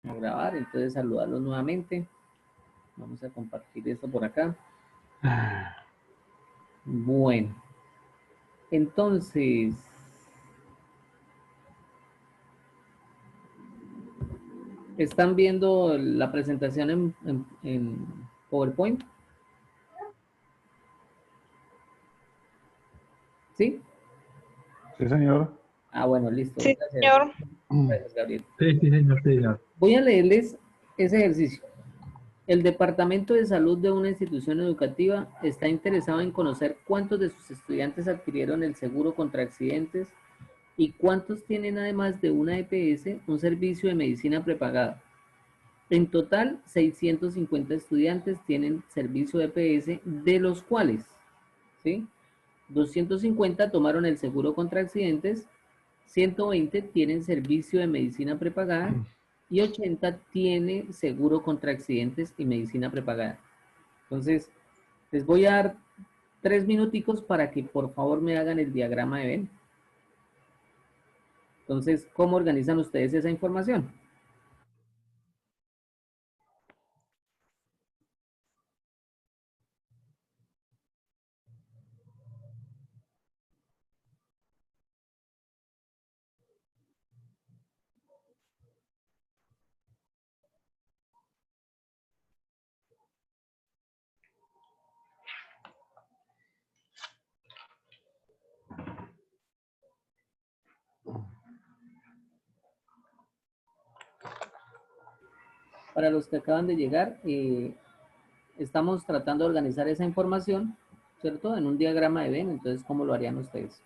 a grabar, entonces saludarlos nuevamente. Vamos a compartir esto por acá. Bueno, entonces, ¿están viendo la presentación en PowerPoint? ¿Sí? Sí, señor. Ah, bueno, listo. Sí, Gracias. señor. Gracias, Gabriel. Sí, sí, señor, sí, señor. Voy a leerles ese ejercicio. El Departamento de Salud de una institución educativa está interesado en conocer cuántos de sus estudiantes adquirieron el seguro contra accidentes y cuántos tienen, además de una EPS, un servicio de medicina prepagada. En total, 650 estudiantes tienen servicio de EPS, de los cuales, ¿sí?, 250 tomaron el seguro contra accidentes, 120 tienen servicio de medicina prepagada y 80 tienen seguro contra accidentes y medicina prepagada. Entonces, les voy a dar 3 minuticos para que por favor me hagan el diagrama de Venn. Entonces, ¿cómo organizan ustedes esa información? Para los que acaban de llegar, estamos tratando de organizar esa información, ¿cierto? En un diagrama de Venn. Entonces, ¿cómo lo harían ustedes?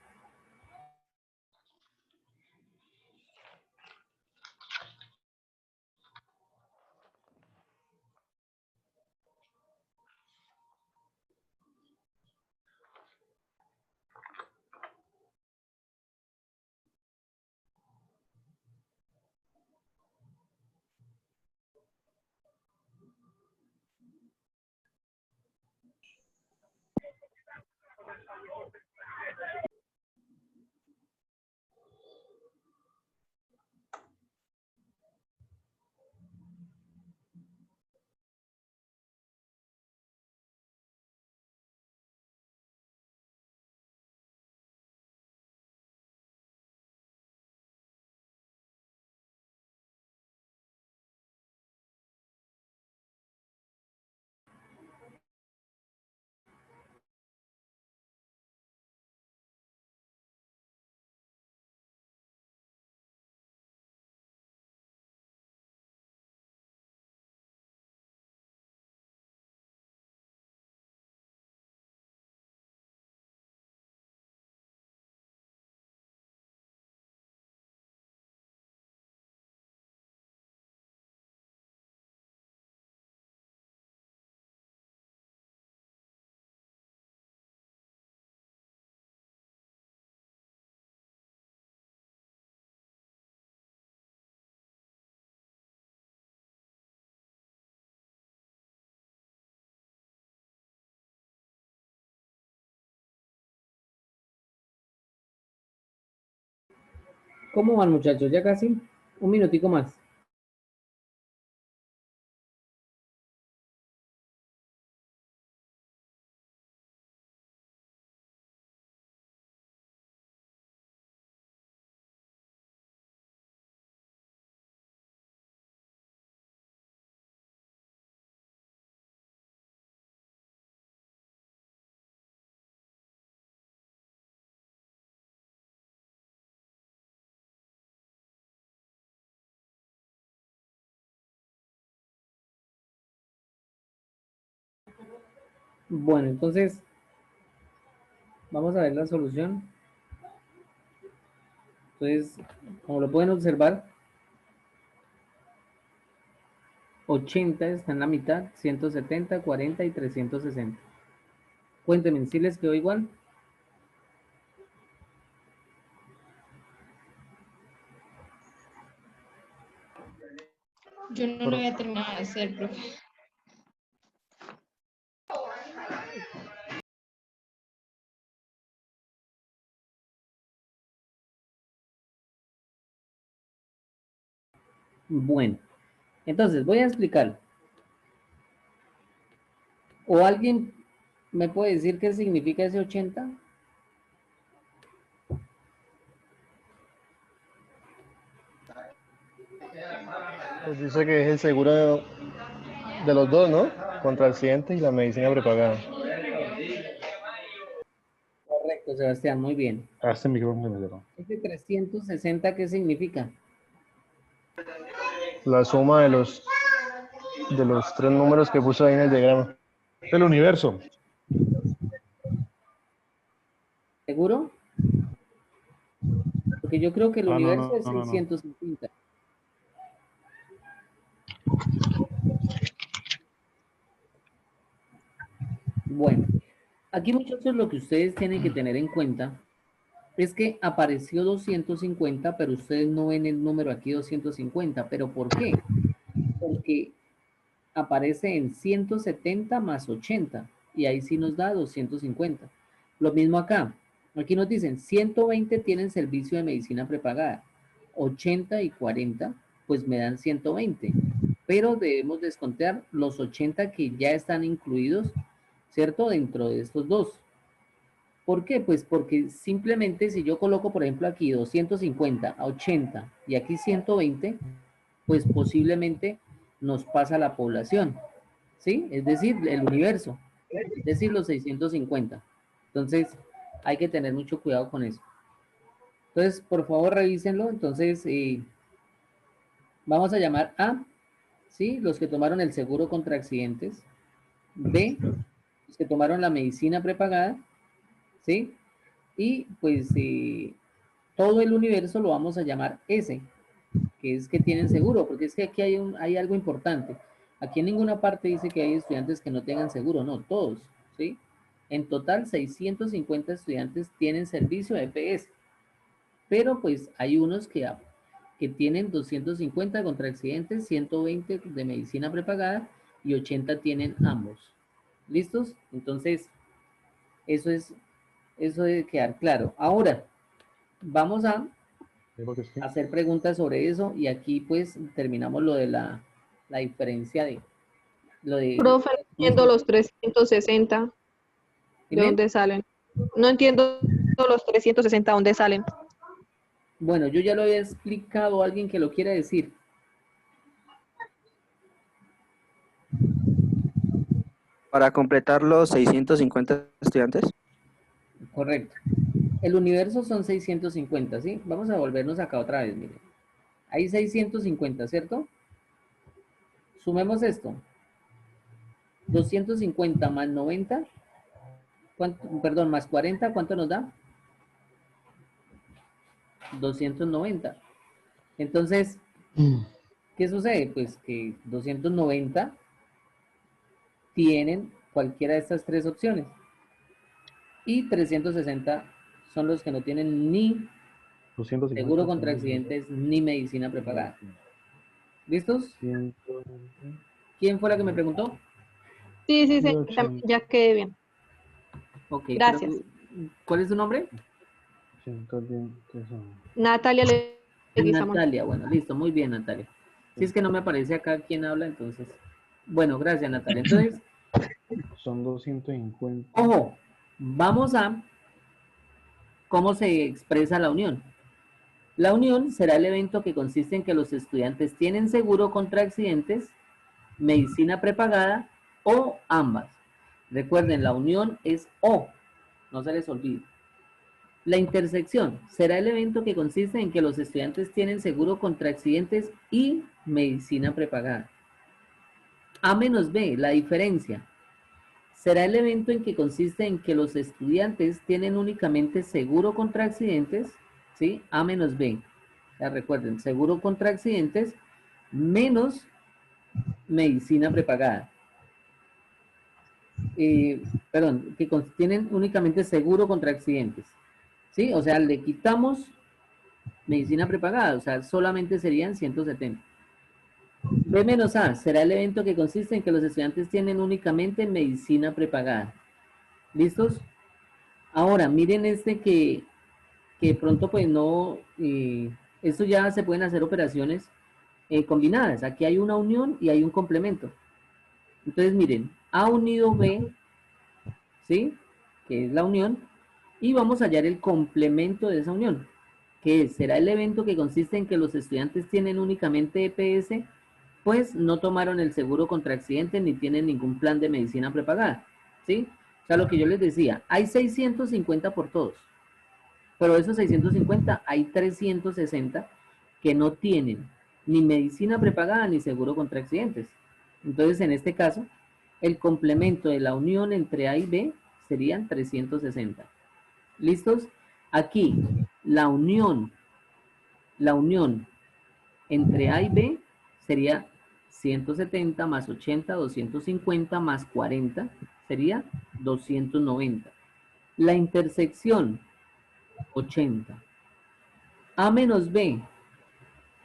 ¿Cómo van, muchachos? Ya casi un minutico más. Bueno, entonces, vamos a ver la solución. Entonces, como lo pueden observar, 80 está en la mitad, 170, 40 y 360. Cuéntenme, ¿si les quedó igual? Yo no lo había terminado de hacer, profe. Bueno, Entonces, voy a explicar. ¿O alguien me puede decir qué significa ese 80? Pues dice que es el seguro de los dos, ¿no? Contra accidentes y la medicina prepagada. Correcto, Sebastián, muy bien. Hace micrófono de cero. ¿Ese 360 qué significa? La suma de los tres números que puso ahí en el diagrama. El universo. ¿Seguro? Porque yo creo que el Ah, no, universo no, es no, no, no. 650. Bueno, aquí muchachos lo que ustedes tienen que tener en cuenta es que apareció 250, pero ustedes no ven el número aquí 250. ¿Pero por qué? Porque aparece en 170 más 80 y ahí sí nos da 250. Lo mismo acá. Aquí nos dicen 120 tienen servicio de medicina prepagada, 80 y 40 pues me dan 120, pero debemos descontar los 80 que ya están incluidos, ¿cierto? Dentro de estos dos. ¿Por qué? Pues porque simplemente si yo coloco, por ejemplo, aquí 250 a 80 y aquí 120, pues posiblemente nos pasa la población, ¿sí? Es decir, el universo, es decir, los 650. Entonces, hay que tener mucho cuidado con eso. Entonces, por favor, revísenlo. Entonces, vamos a llamar A, ¿sí? Los que tomaron el seguro contra accidentes. B, los que tomaron la medicina prepagada, ¿sí? Y pues todo el universo lo vamos a llamar S, que es que tienen seguro, porque es que aquí hay algo importante. Aquí en ninguna parte dice que hay estudiantes que no tengan seguro, no, todos, ¿sí? En total, 650 estudiantes tienen servicio de EPS, pero pues hay unos que tienen 250 contra accidentes, 120 de medicina prepagada y 80 tienen ambos. ¿Listos? Entonces, eso debe quedar claro. Ahora, vamos a Digo que sí. hacer preguntas sobre eso y aquí pues terminamos lo de la diferencia de lo de... Profe, no entiendo los 360, ¿de Dime. dónde salen? No entiendo los 360, ¿dónde salen? Bueno, yo ya lo había explicado a alguien que lo quiera decir. Para completar los 650 estudiantes. Correcto. El universo son 650, ¿sí? Vamos a volvernos acá otra vez, miren. Hay 650, ¿cierto? Sumemos esto. 250 más 90, perdón, más 40, ¿cuánto nos da? 290. Entonces, ¿qué sucede? Pues que 290 tienen cualquiera de estas tres opciones. Y 360 son los que no tienen ni 250, seguro contra accidentes ni medicina prepagada. ¿Listos? 120, ¿Quién fue la que me preguntó? Sí, sí, y sí, 80, ya quedé bien. Ok, Gracias. ¿cuál es su nombre? 120 son. Natalia Leguizamón. Natalia, bueno, listo, muy bien, Natalia. Si es que no me aparece acá quién habla, entonces. Bueno, gracias, Natalia. Entonces, Son 250. ojo, vamos a cómo se expresa la unión. La unión será el evento que consiste en que los estudiantes tienen seguro contra accidentes, medicina prepagada o ambas. Recuerden, la unión es O, no se les olvide. La intersección será el evento que consiste en que los estudiantes tienen seguro contra accidentes y medicina prepagada. A menos B, la diferencia, será el evento en que consiste en que los estudiantes tienen únicamente seguro contra accidentes, ¿sí? A menos B. Ya recuerden, seguro contra accidentes menos medicina prepagada. Perdón, que tienen únicamente seguro contra accidentes, ¿sí? O sea, le quitamos medicina prepagada, o sea, solamente serían 170. B menos A será el evento que consiste en que los estudiantes tienen únicamente medicina prepagada. ¿Listos? Ahora, miren este que de pronto pues no, esto ya se pueden hacer operaciones combinadas. Aquí hay una unión y hay un complemento. Entonces, miren, A unido B, ¿sí? Que es la unión, y vamos a hallar el complemento de esa unión, que será el evento que consiste en que los estudiantes tienen únicamente EPS, pues no tomaron el seguro contra accidentes ni tienen ningún plan de medicina prepagada, ¿sí? O sea, lo que yo les decía, hay 650 por todos, pero de esos 650 hay 360 que no tienen ni medicina prepagada ni seguro contra accidentes. Entonces, en este caso, el complemento de la unión entre A y B serían 360. ¿Listos? Aquí, la unión entre A y B sería 170 más 80, 250 más 40, sería 290. La intersección, 80. A menos B,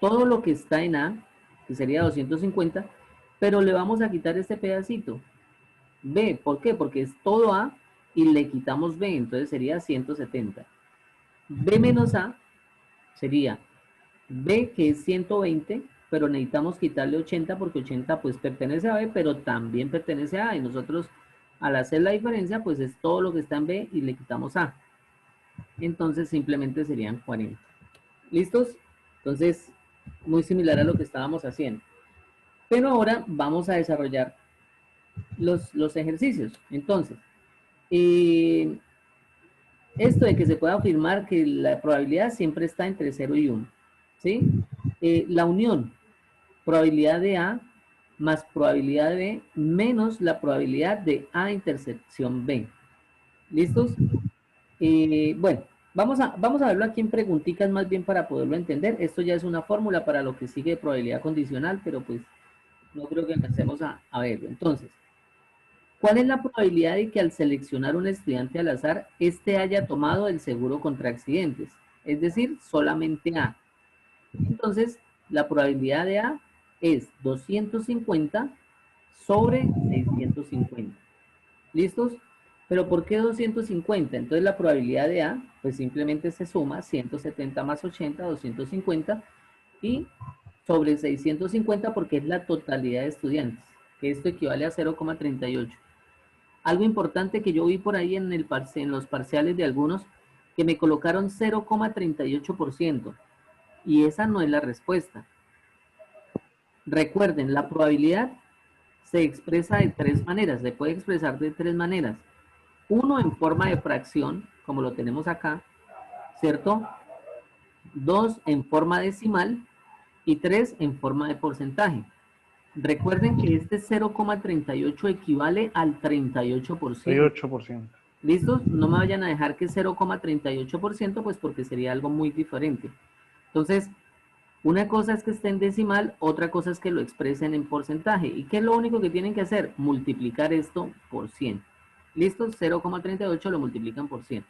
todo lo que está en A, que sería 250, pero le vamos a quitar este pedacito. B, ¿por qué? Porque es todo A y le quitamos B, entonces sería 170. B menos A sería B, que es 120, pero necesitamos quitarle 80 porque 80 pues pertenece a B, pero también pertenece a A, y nosotros al hacer la diferencia pues es todo lo que está en B y le quitamos A. Entonces simplemente serían 40. ¿Listos? Entonces, muy similar a lo que estábamos haciendo. Pero ahora vamos a desarrollar los ejercicios. Entonces, esto de que se pueda afirmar que la probabilidad siempre está entre 0 y 1. ¿Sí? La unión, probabilidad de A más probabilidad de B menos la probabilidad de A intersección B. ¿Listos? Bueno, vamos a verlo aquí en preguntitas más bien para poderlo entender. Esto ya es una fórmula para lo que sigue de probabilidad condicional, pero pues no creo que empecemos a verlo. Entonces, ¿cuál es la probabilidad de que al seleccionar un estudiante al azar, éste haya tomado el seguro contra accidentes? Es decir, solamente A. Entonces, la probabilidad de A es 250 sobre 650. ¿Listos? Pero ¿por qué 250? Entonces la probabilidad de A, pues simplemente se suma 170 más 80, 250, y sobre 650 porque es la totalidad de estudiantes, que esto equivale a 0,38. Algo importante que yo vi por ahí en los parciales de algunos, que me colocaron 0,38%, y esa no es la respuesta. Recuerden, la probabilidad se expresa de tres maneras, se puede expresar de tres maneras. Uno, en forma de fracción, como lo tenemos acá, ¿cierto? Dos, en forma decimal, y tres, en forma de porcentaje. Recuerden que este 0,38 equivale al 38%. 38%. ¿Listos? No me vayan a dejar que 0,38%, pues porque sería algo muy diferente. Entonces, una cosa es que esté en decimal, otra cosa es que lo expresen en porcentaje. ¿Y qué es lo único que tienen que hacer? Multiplicar esto por 100. ¿Listos? 0,38 lo multiplican por 100.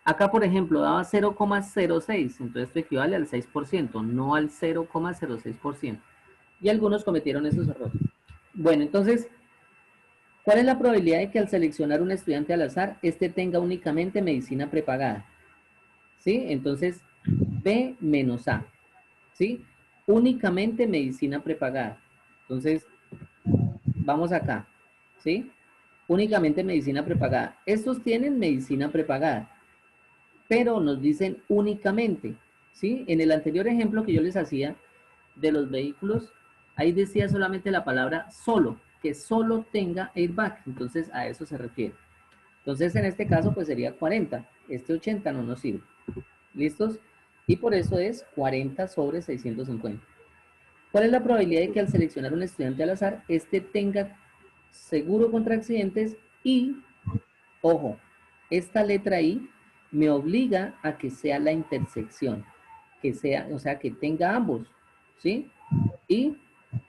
Acá, por ejemplo, daba 0,06, entonces esto equivale al 6%, no al 0,06%. Y algunos cometieron esos errores. Bueno, entonces, ¿cuál es la probabilidad de que al seleccionar un estudiante al azar, este tenga únicamente medicina prepagada? ¿Sí? Entonces, B menos A. ¿Sí? Únicamente medicina prepagada. Entonces, vamos acá. ¿Sí? Únicamente medicina prepagada. Estos tienen medicina prepagada, pero nos dicen únicamente. ¿Sí? En el anterior ejemplo que yo les hacía de los vehículos, ahí decía solamente la palabra solo, que solo tenga airbag. Entonces, a eso se refiere. Entonces, en este caso, pues sería 40. Este 80 no nos sirve. ¿Listos? Y por eso es 40 sobre 650. ¿Cuál es la probabilidad de que al seleccionar un estudiante al azar, este tenga seguro contra accidentes y, ojo, esta letra I me obliga a que sea la intersección, que sea, o sea, que tenga ambos, ¿sí? Y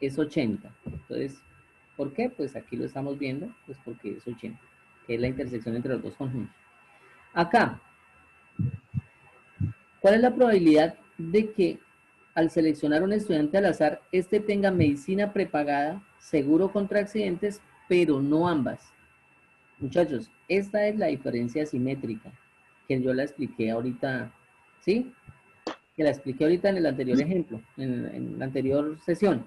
es 80. Entonces, ¿por qué? Pues aquí lo estamos viendo, pues porque es 80, que es la intersección entre los dos conjuntos. Acá, ¿cuál es la probabilidad de que al seleccionar un estudiante al azar, este tenga medicina prepagada, seguro contra accidentes, pero no ambas? Muchachos, esta es la diferencia simétrica, que yo la expliqué ahorita, ¿sí? que la expliqué ahorita en el anterior ejemplo, en la anterior sesión.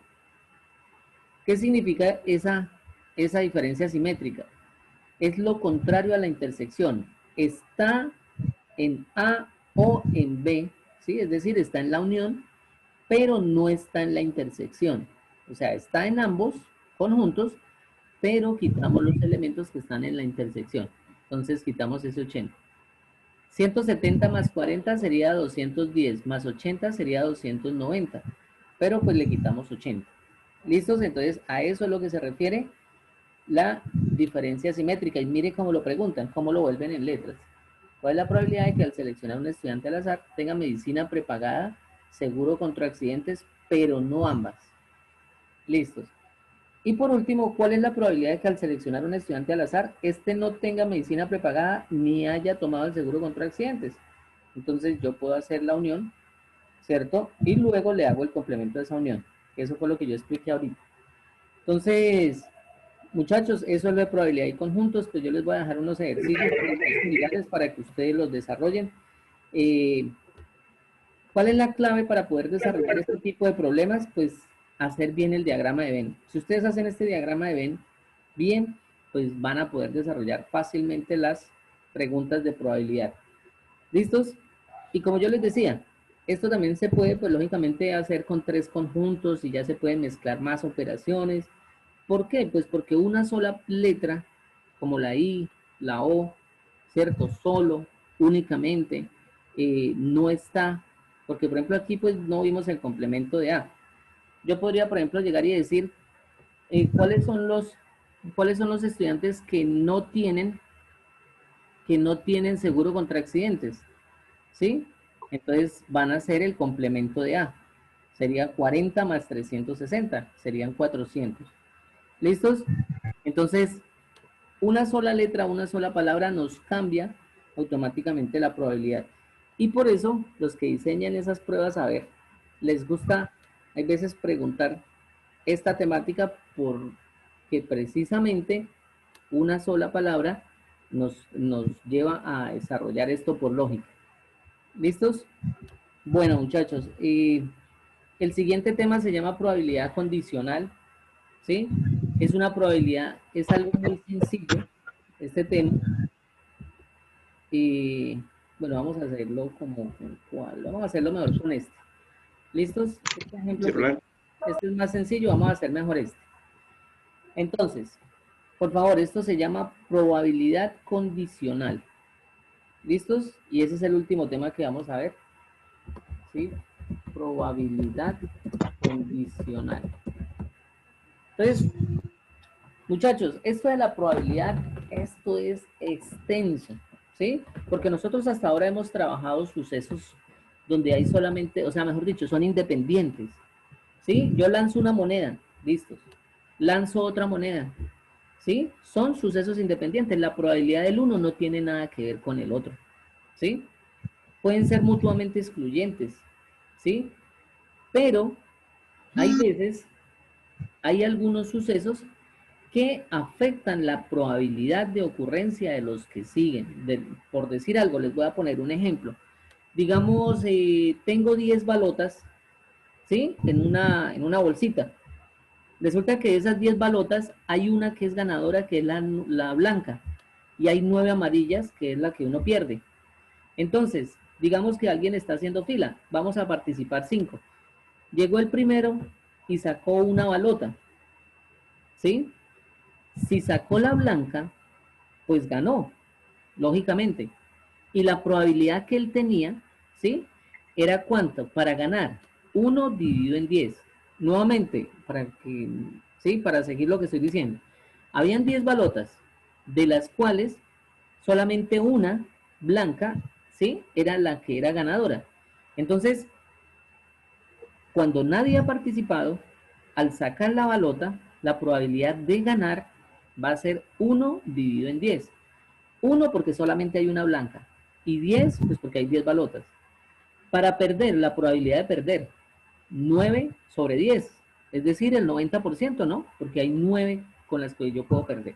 ¿Qué significa esa diferencia simétrica? Es lo contrario a la intersección. Está en A o en B, ¿sí? Es decir, está en la unión, pero no está en la intersección. O sea, está en ambos conjuntos, pero quitamos los elementos que están en la intersección. Entonces quitamos ese 80. 170 más 40 sería 210, más 80 sería 290, pero pues le quitamos 80. ¿Listos? Entonces a eso es lo que se refiere la diferencia simétrica. Y mire cómo lo preguntan, cómo lo vuelven en letras. ¿Cuál es la probabilidad de que al seleccionar un estudiante al azar tenga medicina prepagada, seguro contra accidentes, pero no ambas? Listos. Y por último, ¿cuál es la probabilidad de que al seleccionar un estudiante al azar, este no tenga medicina prepagada ni haya tomado el seguro contra accidentes? Entonces yo puedo hacer la unión, ¿cierto? Y luego le hago el complemento de esa unión. Eso fue lo que yo expliqué ahorita. Entonces, muchachos, eso es lo de probabilidad y conjuntos. Pues yo les voy a dejar unos ejercicios similares para que ustedes los desarrollen. ¿Cuál es la clave para poder desarrollar este tipo de problemas? Pues hacer bien el diagrama de Venn. Si ustedes hacen este diagrama de Venn bien, pues van a poder desarrollar fácilmente las preguntas de probabilidad. ¿Listos? Y como yo les decía, esto también se puede, pues lógicamente, hacer con 3 conjuntos y ya se pueden mezclar más operaciones. ¿Por qué? Pues porque una sola letra, como la I, la O, ¿cierto? Solo, únicamente, no está. Porque, por ejemplo, aquí pues no vimos el complemento de A. Yo podría, por ejemplo, llegar y decir ¿cuáles son los estudiantes que no tienen seguro contra accidentes? ¿Sí? Entonces van a ser el complemento de A. Sería 40 más 360, serían 400. ¿Listos? Entonces, una sola letra, una sola palabra nos cambia automáticamente la probabilidad. Y por eso, los que diseñan esas pruebas, a ver, les gusta, hay veces preguntar esta temática porque precisamente una sola palabra nos lleva a desarrollar esto por lógica. ¿Listos? Bueno, muchachos, el siguiente tema se llama probabilidad condicional, ¿sí? Es una probabilidad, es algo muy sencillo, este tema. Y bueno, vamos a hacerlo como ¿cuál? Vamos a hacerlo mejor con este. ¿Listos? Este ejemplo, pues, este es más sencillo, vamos a hacer mejor este. Entonces, por favor, esto se llama probabilidad condicional. ¿Listos? Y ese es el último tema que vamos a ver. ¿Sí? Probabilidad condicional. Entonces, muchachos, esto de la probabilidad, esto es extenso, ¿sí? Porque nosotros hasta ahora hemos trabajado sucesos donde hay solamente, o sea, mejor dicho, son independientes, ¿sí? Yo lanzo una moneda, listos. Lanzo otra moneda, ¿sí? Son sucesos independientes. La probabilidad del uno no tiene nada que ver con el otro, ¿sí? Pueden ser mutuamente excluyentes, ¿sí? Pero hay veces, hay algunos sucesos que afectan la probabilidad de ocurrencia de los que siguen. Por decir algo, les voy a poner un ejemplo. Digamos, tengo 10 balotas, ¿sí? En una bolsita. Resulta que de esas 10 balotas hay una que es ganadora, que es la blanca, y hay 9 amarillas, que es la que uno pierde. Entonces, digamos que alguien está haciendo fila, vamos a participar 5. Llegó el primero y sacó una balota, ¿sí? Si sacó la blanca, pues ganó, lógicamente. Y la probabilidad que él tenía, ¿sí? Era ¿cuánto? Para ganar. 1 dividido en 10. Nuevamente, ¿sí? Para seguir lo que estoy diciendo. Habían 10 balotas, de las cuales solamente una blanca, ¿sí? Era la que era ganadora. Entonces, cuando nadie ha participado, al sacar la balota, la probabilidad de ganar va a ser 1 dividido en 10. 1 porque solamente hay una blanca. Y 10, pues porque hay 10 balotas. Para perder, la probabilidad de perder, 9 sobre 10. Es decir, el 90%, ¿no? Porque hay 9 con las que yo puedo perder.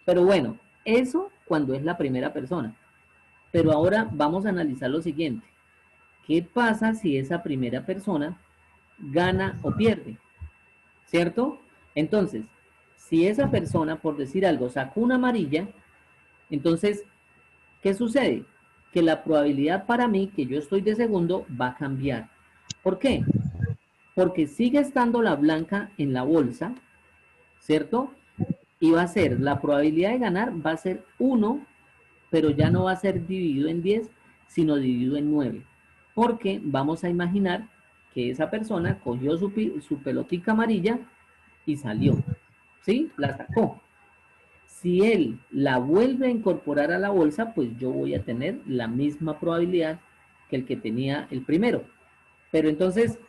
Pero bueno, eso cuando es la primera persona. Pero ahora vamos a analizar lo siguiente. ¿qué pasa si esa primera persona gana o pierde? ¿Cierto? Entonces, si esa persona, por decir algo, sacó una amarilla, entonces, ¿qué sucede? Que la probabilidad para mí, que yo estoy de segundo, va a cambiar. ¿Por qué? Porque sigue estando la blanca en la bolsa, ¿cierto? Y va a ser, la probabilidad de ganar va a ser 1, pero ya no va a ser dividido en 10, sino dividido en 9. Porque vamos a imaginar que esa persona cogió su pelotica amarilla y salió, ¿sí? La sacó. Si él la vuelve a incorporar a la bolsa, pues yo voy a tener la misma probabilidad que el que tenía el primero. Pero entonces,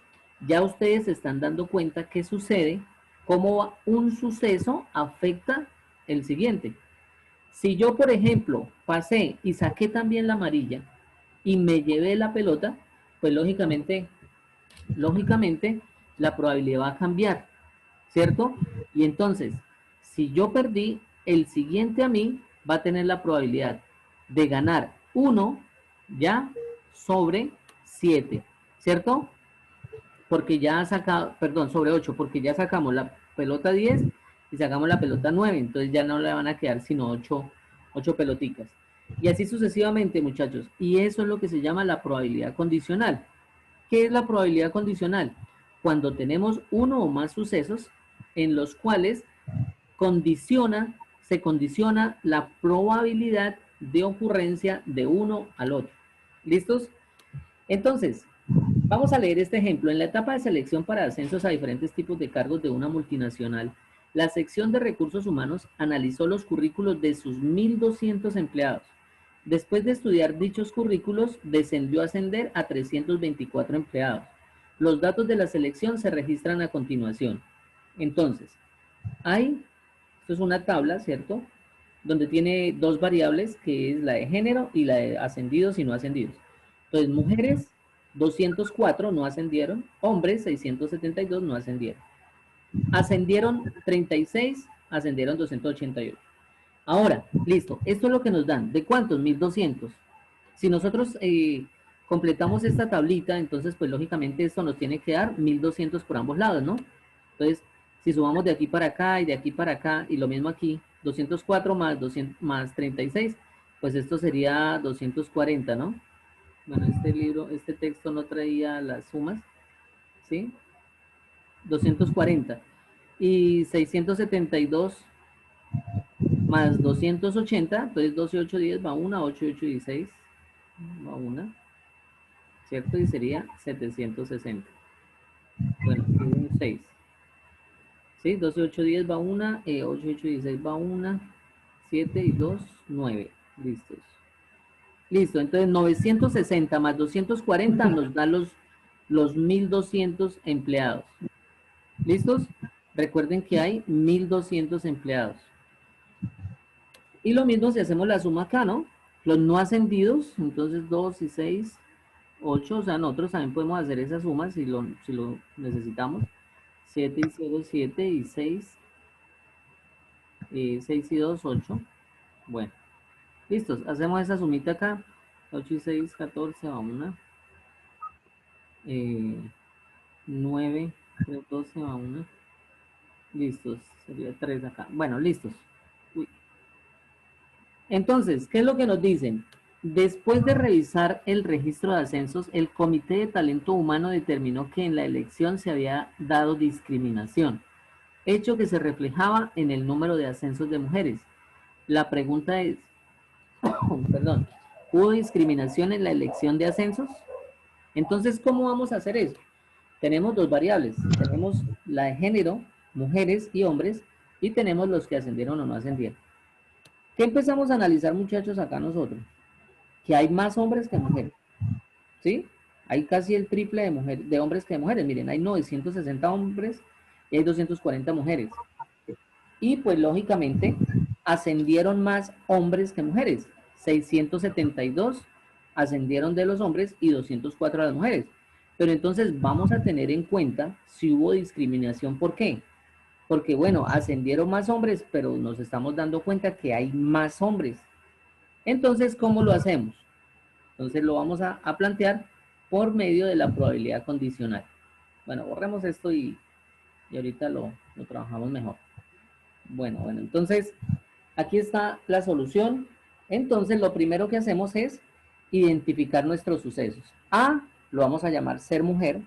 ya ustedes se están dando cuenta qué sucede, cómo un suceso afecta el siguiente. Si yo, por ejemplo, pasé y saqué también la amarilla y me llevé la pelota, pues lógicamente la probabilidad va a cambiar, ¿cierto? Y entonces, si yo perdí, el siguiente a mí va a tener la probabilidad de ganar 1 ya sobre 7, ¿cierto? Porque ya sacado, perdón, sobre 8, porque ya sacamos la pelota 10 y sacamos la pelota 9, entonces ya no le van a quedar sino 8 peloticas. Y así sucesivamente, muchachos. Y eso es lo que se llama la probabilidad condicional. ¿Qué es la probabilidad condicional? Cuando tenemos uno o más sucesos en los cuales se condiciona la probabilidad de ocurrencia de uno al otro. ¿Listos? Entonces, vamos a leer este ejemplo. En la etapa de selección para ascensos a diferentes tipos de cargos de una multinacional, la sección de recursos humanos analizó los currículos de sus 1.200 empleados. Después de estudiar dichos currículos, descendió a ascender a 324 empleados. Los datos de la selección se registran a continuación. Entonces, esto es una tabla, ¿cierto? Donde tiene dos variables, que es la de género y la de ascendidos y no ascendidos. Entonces, mujeres, 204 no ascendieron, hombres, 672 no ascendieron. Ascendieron 36, ascendieron 288. Ahora, listo, esto es lo que nos dan. ¿De cuántos? 1.200. Si nosotros completamos esta tablita, entonces pues lógicamente esto nos tiene que dar 1.200 por ambos lados, ¿no? Entonces, si sumamos de aquí para acá y de aquí para acá, y lo mismo aquí, 204 más 36, pues esto sería 240, ¿no? Bueno, este texto no traía las sumas, ¿sí? 240. Y 672 más 280, entonces 12, 8, 10 va 1, 8, 8, 16 va 1, ¿cierto? Y sería 760. Bueno, aquí un 6. ¿Sí? 12, 8, 10 va 1, 8, 8, 16 va 1, 7 y 2, 9. Listos. Listo, entonces 960 más 240 nos da los 1.200 empleados. ¿Listos? Recuerden que hay 1.200 empleados. Y lo mismo si hacemos la suma acá, ¿no? Los no ascendidos, entonces 2 y 6, 8, o sea, nosotros también podemos hacer esa suma si lo necesitamos. 7 y 0, 7 y 6, 6 y 2, 8. Bueno, listos, hacemos esa sumita acá. 8 y 6, 14, va 1. 9, 3, 12, va 1. Listos, sería 3 acá. Bueno, listos. Uy. Entonces, ¿qué es lo que nos dicen? Después de revisar el registro de ascensos, el Comité de Talento Humano determinó que en la elección se había dado discriminación, hecho que se reflejaba en el número de ascensos de mujeres. La pregunta es, perdón, ¿hubo discriminación en la elección de ascensos? Entonces, ¿cómo vamos a hacer eso? Tenemos dos variables. Tenemos la de género, mujeres y hombres, y tenemos los que ascendieron o no ascendieron. ¿Qué empezamos a analizar, muchachos, acá nosotros? Que hay más hombres que mujeres, ¿sí? Hay casi el triple de hombres que de mujeres. Miren, hay 960 hombres y hay 240 mujeres. Y pues, lógicamente, ascendieron más hombres que mujeres. 672 ascendieron de los hombres y 204 a las mujeres. Pero entonces vamos a tener en cuenta si hubo discriminación. ¿Por qué? Porque, bueno, ascendieron más hombres, pero nos estamos dando cuenta que hay más hombres. Entonces, ¿cómo lo hacemos? Entonces lo vamos a plantear por medio de la probabilidad condicional. Bueno, borremos esto y ahorita lo trabajamos mejor. Bueno, entonces aquí está la solución. Entonces lo primero que hacemos es identificar nuestros sucesos. A lo vamos a llamar ser mujer,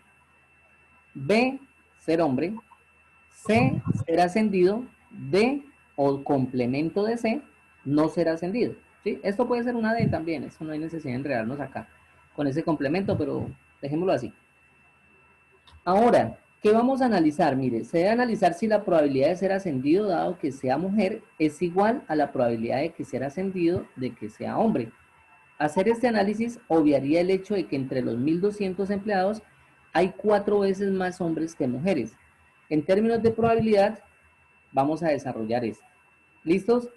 B ser hombre, C ser ascendido, D o complemento de C no ser ascendido. ¿Sí? Esto puede ser una D también, eso no hay necesidad de enredarnos acá con ese complemento, pero dejémoslo así. Ahora, ¿qué vamos a analizar? Mire, se debe analizar si la probabilidad de ser ascendido, dado que sea mujer, es igual a la probabilidad de que sea ascendido de que sea hombre. Hacer este análisis obviaría el hecho de que entre los 1.200 empleados hay 4 veces más hombres que mujeres. En términos de probabilidad, vamos a desarrollar esto. ¿Listos?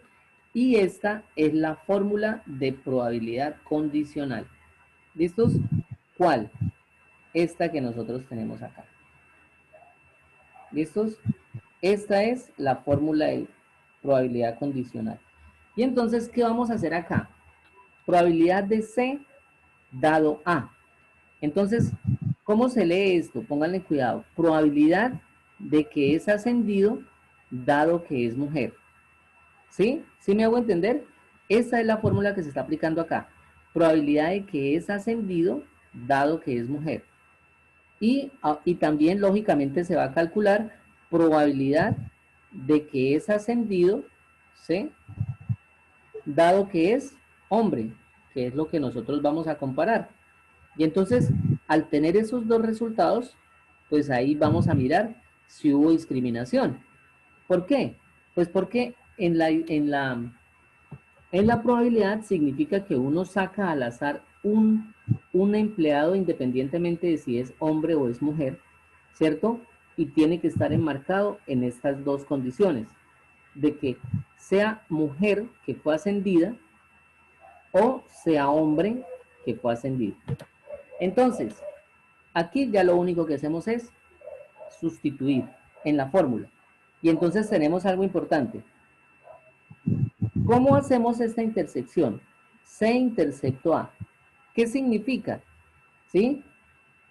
Y esta es la fórmula de probabilidad condicional. ¿Listos? ¿Cuál? Esta que nosotros tenemos acá. ¿Listos? Esta es la fórmula de probabilidad condicional. Y entonces, ¿qué vamos a hacer acá? Probabilidad de C dado A. Entonces, ¿cómo se lee esto? Pónganle cuidado. Probabilidad de que es ascendido dado que es mujer. ¿Sí? ¿Sí me hago entender? Esta es la fórmula que se está aplicando acá. Probabilidad de que es ascendido dado que es mujer. Y también, lógicamente, se va a calcular probabilidad de que es ascendido, ¿sí? Dado que es hombre, que es lo que nosotros vamos a comparar. Y entonces, al tener esos dos resultados, pues ahí vamos a mirar si hubo discriminación. ¿Por qué? Pues porque en la probabilidad significa que uno saca al azar un empleado independientemente de si es hombre o es mujer, ¿cierto? Y tiene que estar enmarcado en estas dos condiciones, de que sea mujer que fue ascendida o sea hombre que fue ascendido. Entonces, aquí ya lo único que hacemos es sustituir en la fórmula. Y entonces tenemos algo importante. ¿Cómo hacemos esta intersección? C intercepto A. ¿Qué significa? ¿Sí?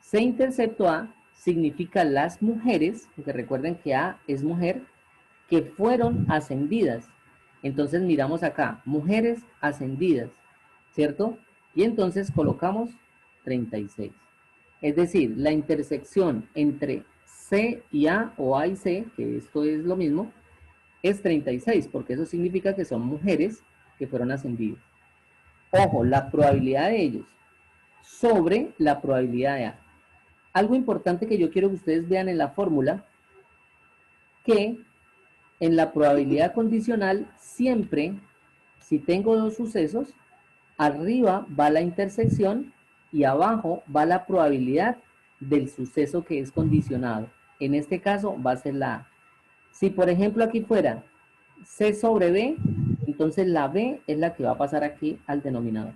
C intercepto A significa las mujeres, porque recuerden que A es mujer, que fueron ascendidas. Entonces miramos acá, mujeres ascendidas, ¿cierto? Y entonces colocamos 36. Es decir, la intersección entre C y A, o A y C, que esto es lo mismo, es 36, porque eso significa que son mujeres que fueron ascendidas. Ojo, la probabilidad de ellos sobre la probabilidad de A. Algo importante que yo quiero que ustedes vean en la fórmula, que en la probabilidad condicional siempre, si tengo dos sucesos, arriba va la intersección y abajo va la probabilidad del suceso que es condicionado. En este caso va a ser la A. Si por ejemplo aquí fuera C sobre B, entonces la B es la que va a pasar aquí al denominador.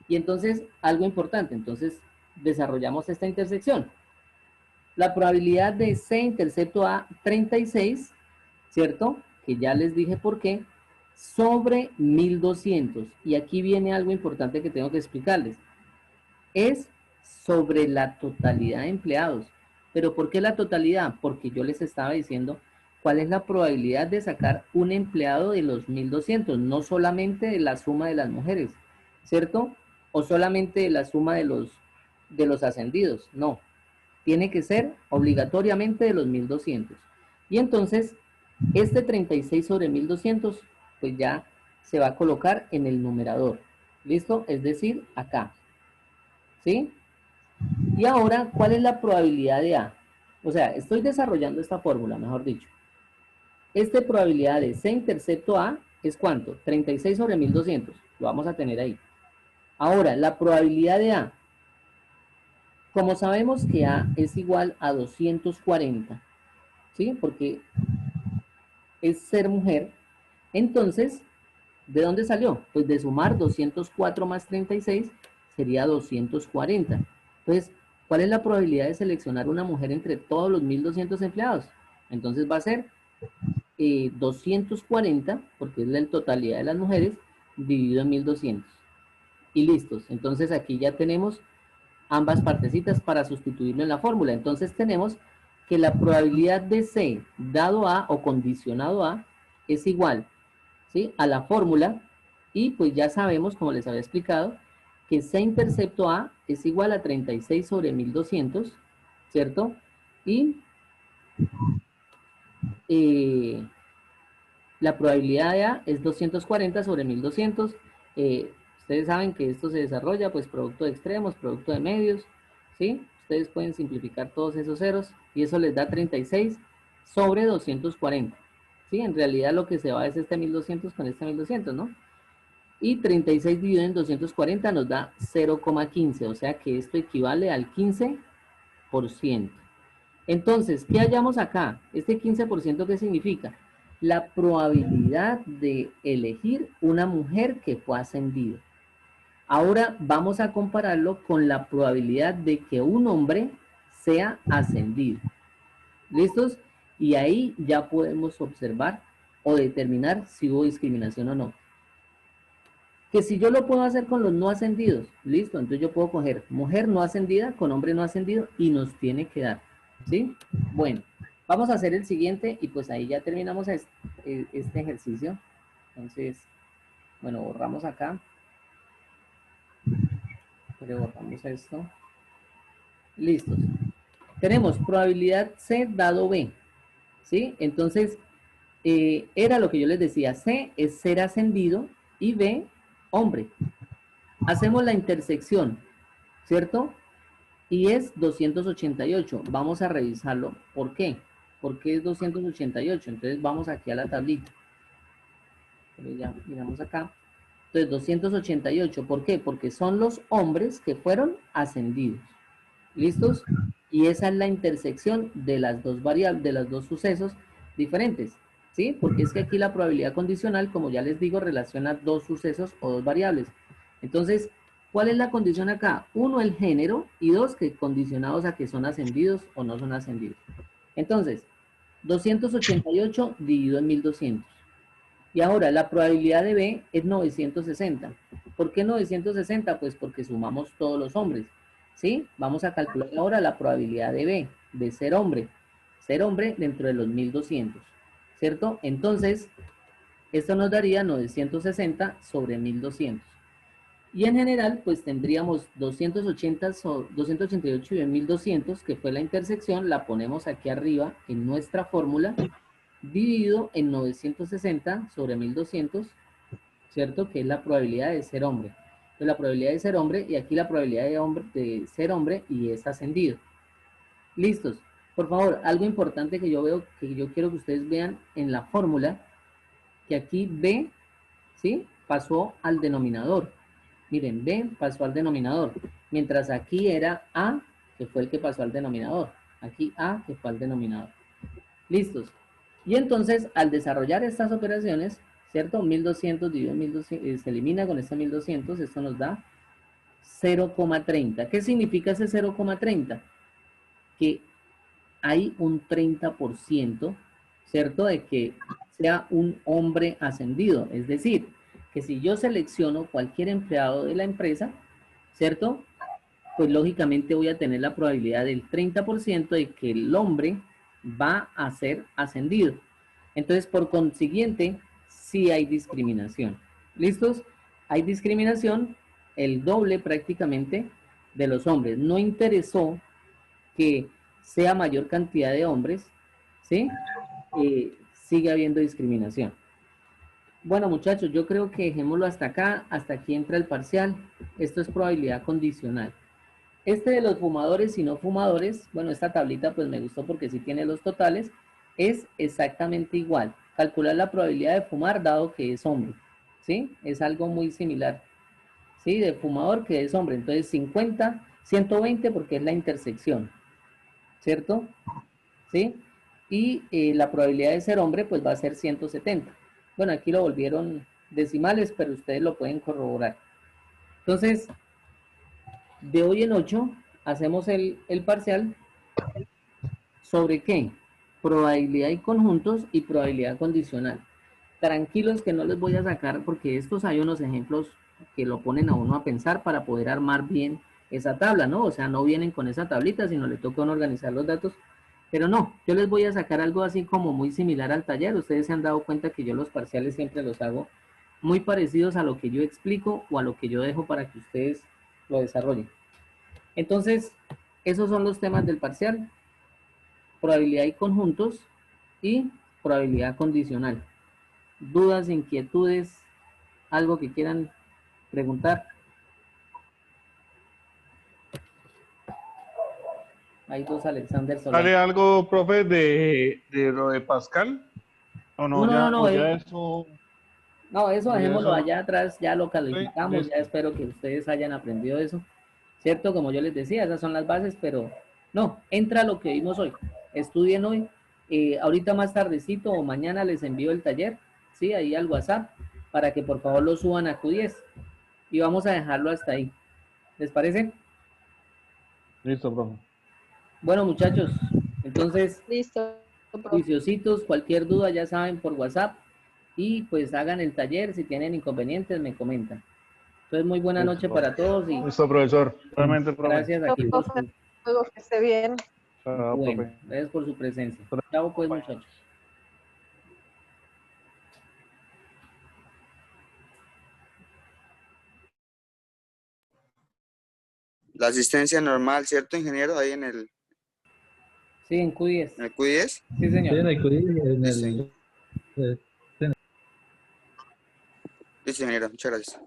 Y entonces, algo importante, entonces desarrollamos esta intersección. La probabilidad de C intercepto A 36, ¿cierto? Que ya les dije por qué, sobre 1.200. Y aquí viene algo importante que tengo que explicarles. Es sobre la totalidad de empleados. ¿Pero por qué la totalidad? Porque yo les estaba diciendo cuál es la probabilidad de sacar un empleado de los 1.200, no solamente de la suma de las mujeres, ¿cierto? O solamente de la suma de los ascendidos, no. Tiene que ser obligatoriamente de los 1.200. Y entonces, este 36 sobre 1.200, pues ya se va a colocar en el numerador. ¿Listo? Es decir, acá. ¿Sí? Y ahora, ¿cuál es la probabilidad de A? O sea, estoy desarrollando esta fórmula, mejor dicho. Esta probabilidad de C intercepto A es ¿cuánto? 36 sobre 1.200. Lo vamos a tener ahí. Ahora, la probabilidad de A. Como sabemos que A es igual a 240, ¿sí? Porque es ser mujer. Entonces, ¿de dónde salió? Pues de sumar 204 más 36 sería 240. Entonces, ¿cuál es la probabilidad de seleccionar una mujer entre todos los 1.200 empleados? Entonces va a ser 240, porque es la totalidad de las mujeres, dividido en 1.200. Y listos. Entonces aquí ya tenemos ambas partecitas para sustituirlo en la fórmula. Entonces tenemos que la probabilidad de C dado A o condicionado A es igual, ¿sí?, a la fórmula, y pues ya sabemos, como les había explicado, que C intercepto A es igual a 36 sobre 1200, ¿cierto? Y la probabilidad de A es 240 sobre 1200. Ustedes saben que esto se desarrolla, pues, producto de extremos, producto de medios, ¿sí? Ustedes pueden simplificar todos esos ceros y eso les da 36 sobre 240. ¿Sí? En realidad lo que se va es este 1200 con este 1200, ¿no? Y 36 dividido en 240 nos da 0,15, o sea que esto equivale al 15%. Entonces, ¿qué hallamos acá? Este 15%, ¿qué significa? La probabilidad de elegir una mujer que fue ascendida. Ahora vamos a compararlo con la probabilidad de que un hombre sea ascendido. ¿Listos? Y ahí ya podemos observar o determinar si hubo discriminación o no. Que si yo lo puedo hacer con los no ascendidos, listo, entonces yo puedo coger mujer no ascendida con hombre no ascendido y nos tiene que dar, ¿sí? Bueno, vamos a hacer el siguiente y pues ahí ya terminamos este ejercicio. Entonces, bueno, borramos acá. Pero borramos esto. Listos. Tenemos probabilidad C dado B, ¿sí? Entonces, era lo que yo les decía, C es ser ascendido y B, hombre. Hacemos la intersección, ¿cierto? Y es 288. Vamos a revisarlo. ¿Por qué? ¿Por qué es 288? Entonces vamos aquí a la tablita. Pero ya miramos acá. Entonces 288. ¿Por qué? Porque son los hombres que fueron ascendidos. ¿Listos? Y esa es la intersección de las dos variables, de los dos sucesos diferentes. ¿Sí? Porque es que aquí la probabilidad condicional, como ya les digo, relaciona dos sucesos o dos variables. Entonces, ¿cuál es la condición acá? Uno, el género, y dos, que condicionados a que son ascendidos o no son ascendidos. Entonces, 288 dividido en 1200. Y ahora, la probabilidad de B es 960. ¿Por qué 960? Pues porque sumamos todos los hombres. ¿Sí? Vamos a calcular ahora la probabilidad de B, de ser hombre. Ser hombre dentro de los 1200. ¿Cierto? Entonces, esto nos daría 960 sobre 1200. Y en general, pues tendríamos 288 y 1200, que fue la intersección, la ponemos aquí arriba en nuestra fórmula, dividido en 960 sobre 1200, ¿cierto? Que es la probabilidad de ser hombre. Entonces, la probabilidad de ser hombre, y aquí la probabilidad de ser hombre y es ascendido. ¿Listos? Por favor, algo importante que yo veo, que yo quiero que ustedes vean en la fórmula, que aquí B, ¿sí?, pasó al denominador. Miren, B pasó al denominador, mientras aquí era A, que fue el que pasó al denominador. Aquí A, que fue al denominador. ¿Listos? Y entonces, al desarrollar estas operaciones, ¿cierto? 1200 dividido en 1200, se elimina con este 1200, esto nos da 0,30. ¿Qué significa ese 0,30? Que hay un 30%, ¿cierto?, de que sea un hombre ascendido. Es decir, que si yo selecciono cualquier empleado de la empresa, ¿cierto?, pues lógicamente voy a tener la probabilidad del 30% de que el hombre va a ser ascendido. Entonces, por consiguiente, sí hay discriminación. ¿Listos? Hay discriminación, el doble prácticamente de los hombres. No interesó que sea mayor cantidad de hombres, ¿sí? Sigue habiendo discriminación. Bueno, muchachos, yo creo que dejémoslo hasta acá. Hasta aquí entra el parcial. Esto es probabilidad condicional. Este de los fumadores y no fumadores, bueno, esta tablita pues me gustó porque sí tiene los totales, es exactamente igual. Calcular la probabilidad de fumar dado que es hombre, ¿sí? Es algo muy similar, ¿sí? De fumador que es hombre, entonces 50, 120 porque es la intersección, ¿cierto? ¿Sí? Y la probabilidad de ser hombre pues va a ser 170. Bueno, aquí lo volvieron decimales, pero ustedes lo pueden corroborar. Entonces, de hoy en 8 hacemos el parcial sobre ¿qué? Probabilidad y conjuntos y probabilidad condicional. Tranquilos que no les voy a sacar porque estos hay unos ejemplos que lo ponen a uno a pensar para poder armar bien esa tabla, ¿no? O sea, no vienen con esa tablita, sino le toca a uno organizar los datos. Pero no, yo les voy a sacar algo así como muy similar al taller. Ustedes se han dado cuenta que yo los parciales siempre los hago muy parecidos a lo que yo explico o a lo que yo dejo para que ustedes lo desarrollen. Entonces, esos son los temas del parcial: probabilidad y conjuntos y probabilidad condicional. ¿Dudas, inquietudes, algo que quieran preguntar? Hay dos Alexander Solano. ¿Sale algo, profe, de lo de Pascal? ¿O no? No, Ya eso... No, eso Oye, dejémoslo eso- allá atrás, ya lo calificamos, listo. ya espero que ustedes hayan aprendido eso, ¿cierto? Como yo les decía, esas son las bases, pero no, entra lo que vimos hoy, estudien hoy, ahorita más tardecito o mañana les envío el taller, ¿sí? Ahí al WhatsApp, para que por favor lo suban a Q10, y vamos a dejarlo hasta ahí, ¿les parece? Listo, profe. Bueno, muchachos, entonces, Listo, profe. juiciositos, cualquier duda ya saben por WhatsApp, y pues hagan el taller, si tienen inconvenientes me comentan. Entonces, muy buena Listo, noche profe. para todos y Listo, profesor. Realmente, profe. gracias aquí por Profe, su, luego que esté bien. Chao, bueno, profe. gracias por su presencia. Chao pues, muchachos. La asistencia normal, ¿cierto, ingeniero? Ahí en el Sí, en Q10. Q10. Sí, señor. Listo, ingeniero. Muchas gracias.